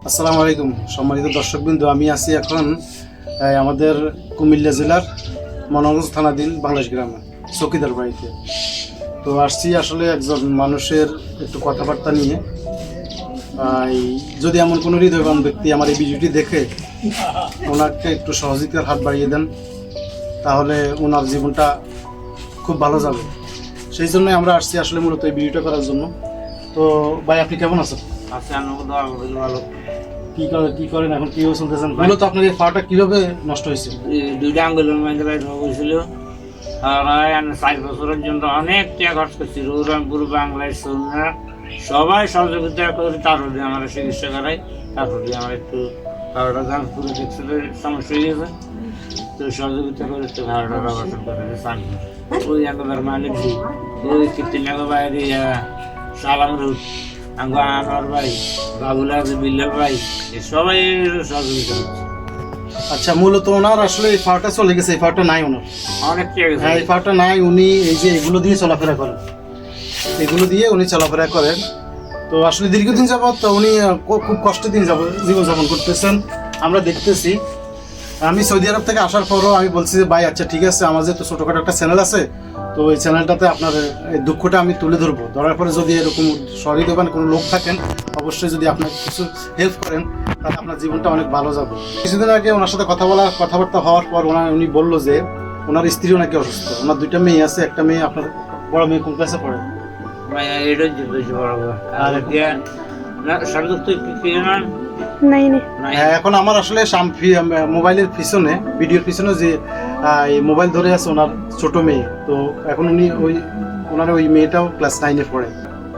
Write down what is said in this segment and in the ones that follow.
আসসালামু আলাইকুম সম্মানিত দর্শকবৃন্দ, আমি আছি এখন আমাদের কুমিল্লা জেলার মনোহরগঞ্জ থানাধীন বাংলাদেশ গ্রামে চৌকিদার বাড়িতে। তো আসছি আসলে একজন মানুষের একটু কথাবার্তা নিয়ে। যদি এমন কোনো হৃদয়বান ব্যক্তি আমার এই ভিডিওটি দেখে ওনাকে একটু সহযোগিতার হাত বাড়িয়ে দেন, তাহলে ওনার জীবনটা খুব ভালো যাবে। সেই জন্যই আমরা আসছি আসলে মূলত এই ভিডিওটা করার জন্য। তো ভাই, আপনি কেমন আছেন? ভালো। কি করেন এখন, কিভাবে চলতেছেন? মূলত আপনার এই পাটা কিভাবে নষ্ট হয়েছে? দুইটা আঙ্গুলের মধ্যে হয়েছিল, আর 4 বছরের জন্য অনেক টাকা খরচ করছি। রৌরামপুর বাংলায় সন্ধ্যা সবাই সহযোগিতা করে, তারপর দিয়ে আমরা চিকিৎসা করাই। তারপর দিয়ে আমার একটু ভাড়াটা দাম পুরো দেখছিল সমস্যা হয়ে গেছে, তো সহযোগিতা করে একটু ভাড়াটা ব্যবহার করে চান। ওই আঙ্গুলের মালিক ওই কীর্তিনগর বাইরে সালাম রুট আমার ভাই বাবুল আছে, বিল্লাল ভাই, সবাই সহযোগিতা করছে। আচ্ছা, মূলত ওনার আসলে এই পাটা চলে গেছে, এই পাটা নাই ওনার, অনেক ঠিক আছে। হ্যাঁ এই পাটা নাই। উনি এই যে এগুলো দিয়ে চলাফেরা করেন, এগুলো দিয়ে উনি চলাফেরা করেন। তো আসলে দীর্ঘদিন যাবৎ উনি খুব কষ্টের দিন জীবনযাপন করতেছেন, আমরা দেখতেছি। আমি সৌদি আরব থেকে আসার পরও আমি বলছি যে ভাই আচ্ছা ঠিক আছে, আমার যেহেতু ছোটোখাটো একটা চ্যানেল আছে, তো এই চ্যানেলটাতে আপনার এই দুঃখটা আমি তুলে ধরবো। ধরার পরে যদি এরকম সহৃদয়বান কোনো লোক থাকেন, অবশ্যই যদি আপনাকে কিছু হেল্প করেন, তাহলে আপনার জীবনটা অনেক ভালো যাবে। কিছুদিন আগে ওনার সাথে কথাবার্তা হওয়ার পর উনি বললো যে ওনার স্ত্রীও নাকি অসুস্থ। ওনার 2টা মেয়ে আছে, একটা মেয়ে আপনার বড় মেয়ে কোন ক্লাসে পড়ে? এখন আমার আসলে মোবাইলের পিছনে, ভিডিওর পিছনে যে মোবাইল ধরে আছে ওনার ছোট মেয়ে, তো এখন ওনার ওই মেয়েটাও ক্লাস 9-এ পড়ে।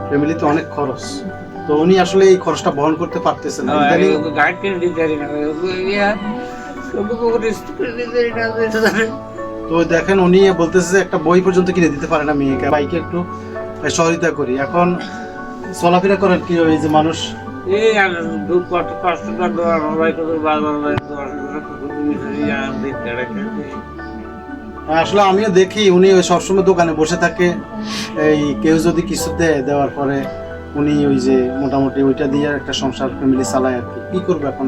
ফ্যামিলিতে অনেক খরচ, তো উনি আসলে এই খরচটা বহন করতে পারতেছেন না। তো দেখেন, উনি বলতেছে যে একটা বই পর্যন্ত কিনে দিতে পারে না মেয়েকে, বাইকে একটু সহযোগিতা করি। এখন চলাফেরা করেন কি ওই যে মানুষ আসলে আমিও দেখি উনি ওই সবসময় দোকানে বসে থাকে। এই কেউ যদি কিছু দেওয়ার পরে উনি ওই যে মোটামুটি ওইটা দিয়ে একটা সংসার ফ্যামিলি চালায় আর কি। কি করবে এখন,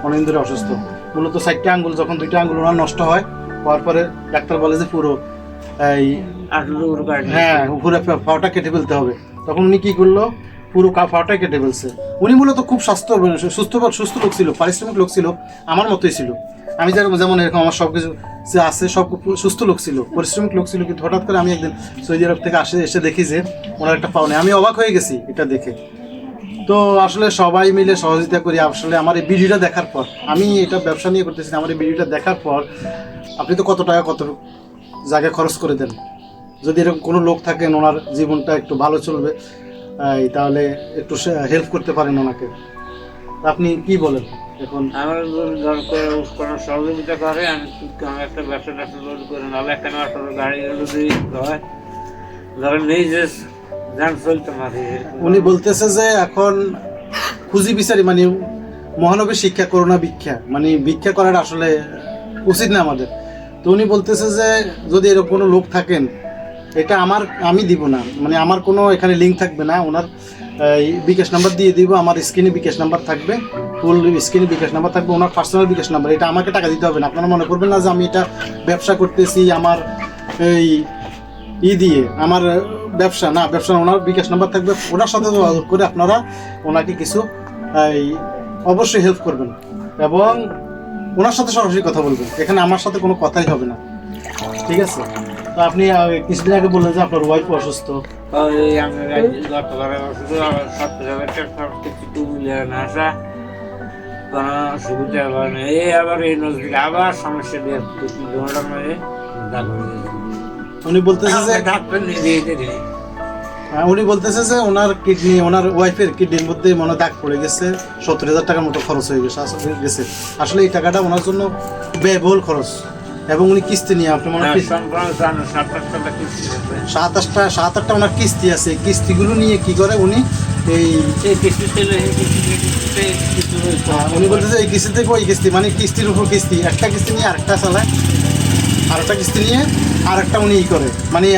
অনেক ধরে অসুস্থ। মূলত 4টা আঙ্গুল, যখন 2টা আঙ্গুল ওনার নষ্ট হয়, হওয়ার পরে ডাক্তার বলে যে পুরো উপরে পাটা কেটে ফেলতে হবে। তখন উনি কি করলো, পুরো পাটা কেটে ফেলছে। উনি মূলত খুব সুস্থ লোক ছিল, পারিশ্রমিক লোক ছিল, আমার মতোই ছিল। আমি যেমন এরকম আমার সব কিছু আছে, সব সুস্থ লোক ছিল, পরিশ্রমিক লোক ছিল। কিন্তু হঠাৎ করে আমি একদিন সৌদি আরব থেকে এসে দেখি যে ওনার একটা পাও নেই। আমি অবাক হয়ে গেছি এটা দেখে। তো আসলে সবাই মিলে সহযোগিতা করি। আসলে আমার এই ভিডিওটা দেখার পর, আমি এটা ব্যবসা নিয়ে করতেছি, আমার এই ভিডিওটা দেখার পর আপনি তো কত টাকা কত জায়গায় খরচ করে দেন। যদি এরকম কোনো লোক থাকেন ওনার জীবনটা একটু ভালো চলবে, তাহলে একটু হেল্প করতে পারেন ওনাকে। আপনি কি বলেন? এখন আমার কোনো সহযোগিতা করে, আমি একটা ব্যবসা লোড করে, নাহলে একটা গাড়ি যদি হয় ধরেন নেই যে যান চলতে পারে। উনি বলতেছে যে এখন খুঁজি বিচারি, মানে মহানবীর শিক্ষা করোনা ভিক্ষা, মানে ভিক্ষা করাটা আসলে উচিত না আমাদের। তো উনি বলতেছে যে যদি এরকম কোনো লোক থাকেন, এটা আমি দিব না, মানে আমার কোনো এখানে লিঙ্ক থাকবে না, ওনার বিকাশ নাম্বার দিয়ে দিব। আমার স্ক্রিনে বিকাশ নাম্বার থাকবে, ফুল স্ক্রিনে বিকাশ নাম্বার থাকবে, ওনার পার্সোনাল বিকাশ নাম্বার। এটা আমাকে টাকা দিতে হবে না। আপনারা মনে করবেন না যে আমি এটা ব্যবসা করতেছি, আমার দিয়ে আমার ব্যবসা না, ওনার বিকাশ নাম্বার থাকবে। ওনার সাথে যোগাযোগ করে আপনারা ওনাকে কিছু অবশ্যই হেল্প করবেন এবং ওনার সাথে সরাসরি কথা বলবেন। এখানে আমার সাথে কোনো কথাই হবে না, ঠিক আছে? তো আপনি কিছুদিন আগে বললেন যে আপনার ওয়াইফ অসুস্থ। উনি বলতেছে যে ওনার ওয়াইফের কিডনির মধ্যে মনে দাগ পড়ে গেছে, 70,000 টাকার মতো খরচ হয়ে গেছে। আসলে এই টাকাটা ওনার জন্য ব্যয়বহুল খরচ। এবং উনি কিস্তি নিয়ে, আপনি মনে হয় 7-8টা ওনার কিস্তি আছে। কিস্তিগুলো নিয়ে কি করে উনি উনি বলতেছে এই কিস্তি থেকে ওই কিস্তি, মানে কিস্তির উপর কিস্তি, একটা কিস্তি নিয়ে আরেকটা চালায়, আরেকটা কিস্তি নিয়ে আরেকটা উনি করে, মানে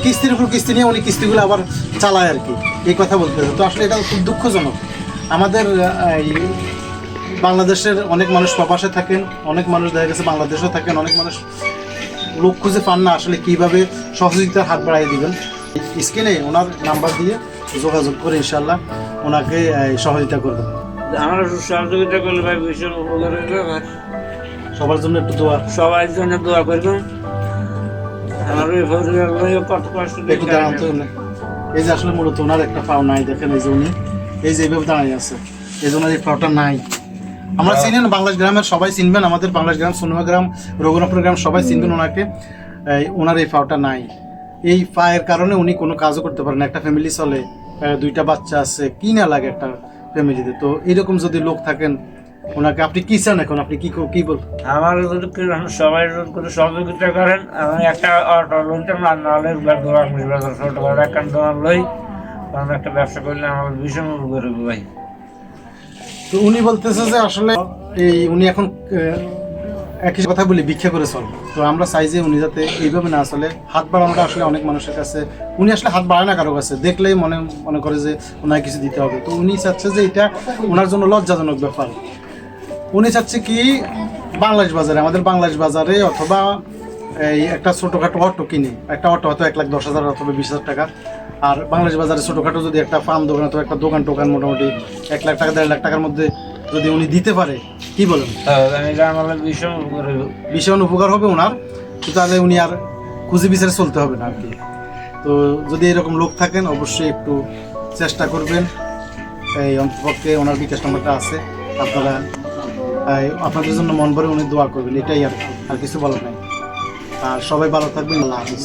কিস্তির উপর কিস্তি নিয়ে উনি কিস্তিগুলো আবার চালায় আর কি, এই কথা বলতে হবে। তো আসলে এটা খুব দুঃখজনক। আমাদের এই বাংলাদেশের অনেক মানুষ প্রবাসে থাকেন, অনেক মানুষ দেখা গেছে বাংলাদেশেও থাকেন, অনেক মানুষ লোক খুঁজে পান না আসলে কীভাবে সহযোগিতার হাত বাড়িয়ে দিবেন। স্ক্রিনে ওনার নাম্বার দিয়ে যোগাযোগ করে ইনশাল্লাহ ওনাকে সহযোগিতা করবেন। আমরা সহযোগিতা করলে ভাই ভীষণ উপকার হইবে। সবার জন্য একটু দোয়া, সবাই জন্য দোয়া করবেন। আমার ওই পরিবার কত কষ্ট একটু দাঁড়ান তো। এই যে আসলে মূলত ওনার একটা পাও নাই, দেখেন এই যে উনি এই যে এইভাবে দাঁড়িয়ে আছে, এই যে ওনার এই পাওটা নাই। আমরা চিনেন বাংলাদেশ গ্রামের সবাই চিনবেন, আমাদের বাংলাদেশ গ্রাম, সোনুয়া গ্রাম, রঘুনাথপুর গ্রাম সবাই চিনবেন ওনাকে। ওনার এই পাওটা নাই, এই পায়ের কারণে উনি কোনো কাজও করতে পারেন। একটা ফ্যামিলি চলে, 2টা বাচ্চা আছে, কি না লাগে একটা ফ্যামিলিতে। তো এইরকম যদি লোক থাকেন ওনাকে আপনি কি চান এখন, আপনি কি বল? আমার যদি সবাই করে সহযোগিতা করেন, আমি একটা অটো লইতাম রান্না হলে ছোট করে একটা দোকান লই, কারণ একটা ব্যবসা করলে আমার ভীষণ উপকার হবে ভাই। তো উনি বলতেছে যে আসলে উনি এখন একই কথা বলি ভিক্ষা করে চল। তো আমরা চাই যে উনি যাতে এইভাবে না চলে, হাত বাড়ানোটা আসলে অনেক মানুষের কাছে, উনি আসলে হাত বাড়ায় না কারো কাছে, দেখলেই মনে করে যে ওনাকে কিছু দিতে হবে। তো উনি চাচ্ছে যে এটা ওনার জন্য লজ্জাজনক ব্যাপার। উনি চাচ্ছে কি বাংলাদেশ বাজারে, আমাদের বাংলাদেশ বাজারে অথবা এই একটা ছোটোখাটো অটো কিনে, একটা অটো হয়তো 1,10,000 অথবা 20,000 টাকা। আর বাংলাদেশ বাজারে ছোটোখাটো যদি একটা ফার্ম দোকান অথবা একটা দোকান মোটামুটি 1 লাখ টাকা 1.5 লাখ টাকার মধ্যে যদি উনি দিতে পারে, কি বলেন? আমার ভীষণ উপকার হবে, ভীষণ উপকার হবে ওনার। তো তাহলে উনি আর খুঁজে বিচারে চলতে হবে না আর কি। তো যদি এরকম লোক থাকেন অবশ্যই একটু চেষ্টা করবেন। এই অন্তপক্ষে ওনার বিকাশ নাম্বারটা আছে, আপনারা আপনাদের জন্য মন ভরে উনি দোয়া করবেন, এটাই আর কিছু বলার নাই। আর সবাই ভালো থাকবেন, আল্লাহ হাফিজ।